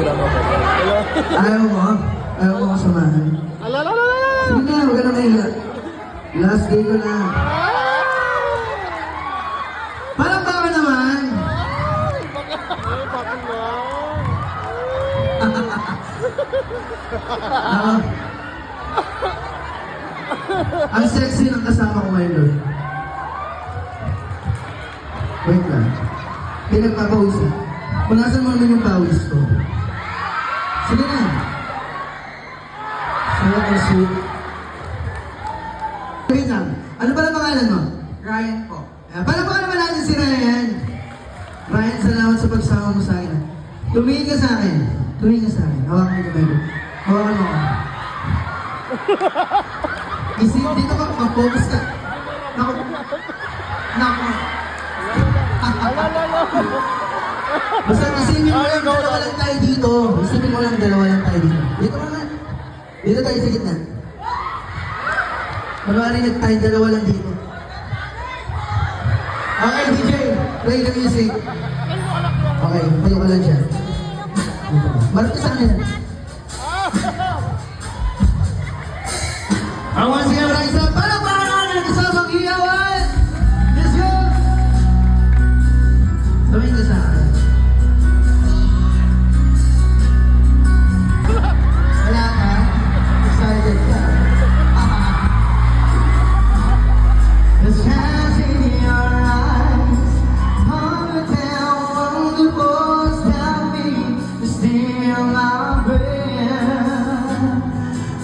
Ayaw mo? Ayaw mo kasamahan? Sige na, huwag ka na mahiga. Last day ko na. Parang baka naman. Ang sexy ng kasama ko ngayon, Lord. Wait lang. Pinagpapawis eh. Punasan mo naman yung pawis ko. Sige na. Sarap ang sweet. Wait lang. Ano pala pangalan mo? Ryan po. Paano ba naman natin si Ryan? Ryan, salamat sa pagsama mo sa akin. Tumingin ka sa akin. Tumingin ka sa akin. Hawakan mo ka ba? Hawakan mo ka. Isip dito ka, mag-focus ka. Naku. Naku. Basta isipin mo lang, dalawa lang tayo dito. Isipin mo lang, dalawa lang tayo dito. Dito ka na. Dito tayo sa gitna. Malwari na tayo, dalawa lang dito. Okay, DJ, play the music. Okay, tayo ka lang siya. Marap ka sa kanila. Ang once again, maraming salamat. Para na nagkasamang iyawan! Let's go! Sabihin ka sa akin. Wala ka? Excited ka? The chance in your eyes, hunger down from the force that me to steal my breath.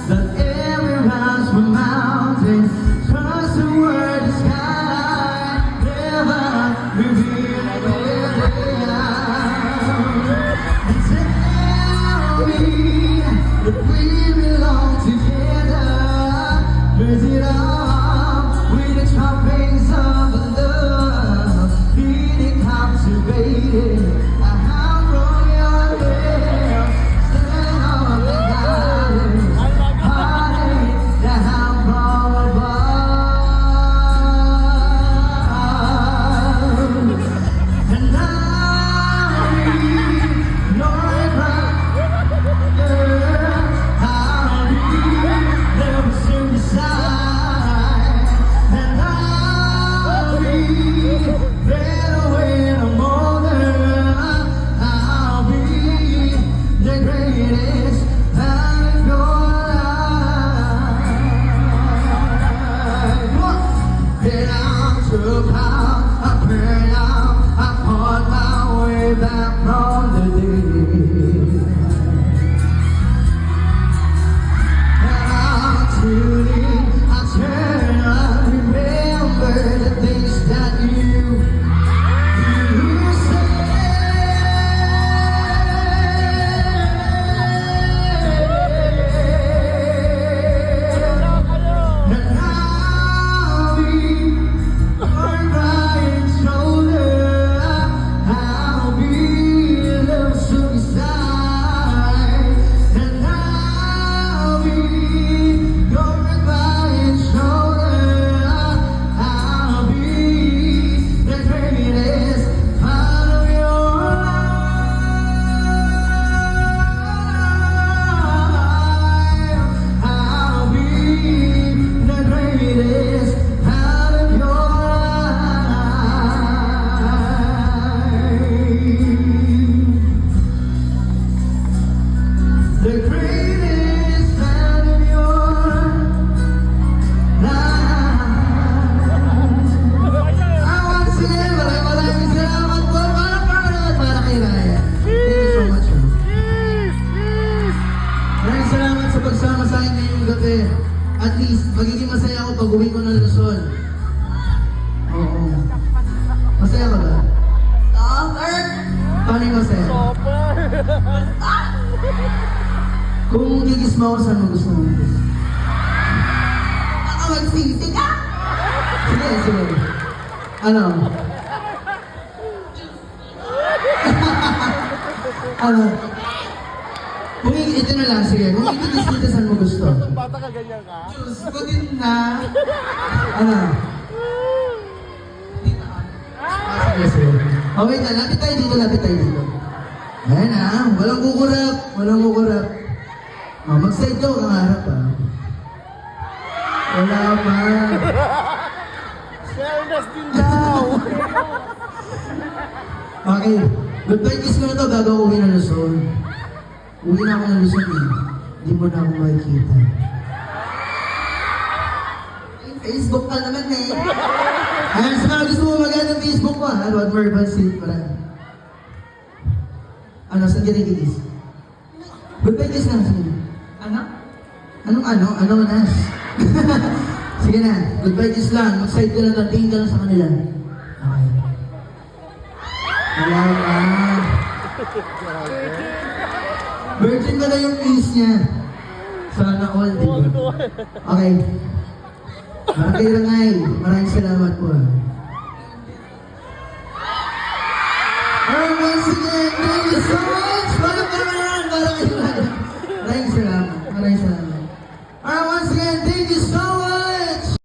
But every rise from mountain, trust the word the sky, never reveal it down. And tell me that we belong together. Raise it up with the trappings of love, beating captivated. I have from your hair, stand on the guidance, heartache that have from above. And now we know it right. I'll be never soon beside. And I'll be better when I'm older. I'll be the greatest out of your life. Then I took out, I burned out, I fought my way back from the day. Now truly, I turn, I remember the things that you said. And I'll be your right shoulder. I'll be a little suicide. And I'll be your right shoulder. I'll be the greatest part of your life. I'll be the greatest part of your life. The greatest part of your life. Once again, maraming salamat po. Para kay Ryan. Thank you so much. Maraming salamat sa pagsama sa akin ngayong gabi. At least, magiging masaya ako pag uwi ko ng Luzon. Oo. Masaya ka ba? Paano yung masaya? Kung gigisma ako, saan mo gusto mo? Baka magsisig ka! Sige, sige. Ano? Ano? Kung ito na lang, sige. Kung ikikis dito, saan mo gusto? Bata ka ganyan ka? Diyos ko din na. Ano? Sige, sige. Oh, wait na. Lapit tayo dito, lapit tayo dito. Ayan na. Walang kukurap. Walang kukurap. Oh, mag-side ka, kang harap ah. Wala pa. Fairness din daw. Okay. Goodbye kiss ko na to bago uwi ng Luzon. Uwi na ako ng Luzon eh. Hindi mo na ako makikita. Facebook ka naman eh. Ayan, sa mga gusto mo mag-add ng Facebook ko ha. Rod Merban Street pala. Ano, saan ka nagkikis? Goodbye kiss na. Sige. Ano? Anong ano? Ano Nas? Sige na. Goodbye kiss lang. Mag-side ka na to. Tingin ka lang sa kanila. Okay. Wala pa. Virgin ba na yung kiss niya? Sana all, di ba? Okay. Maraming langay. Maraming salamat po. Alright, once again, thank you so much! Welcome naman naman! Maraming salamat. Maraming salamat. Maraming salamat. Alright, once again, thank you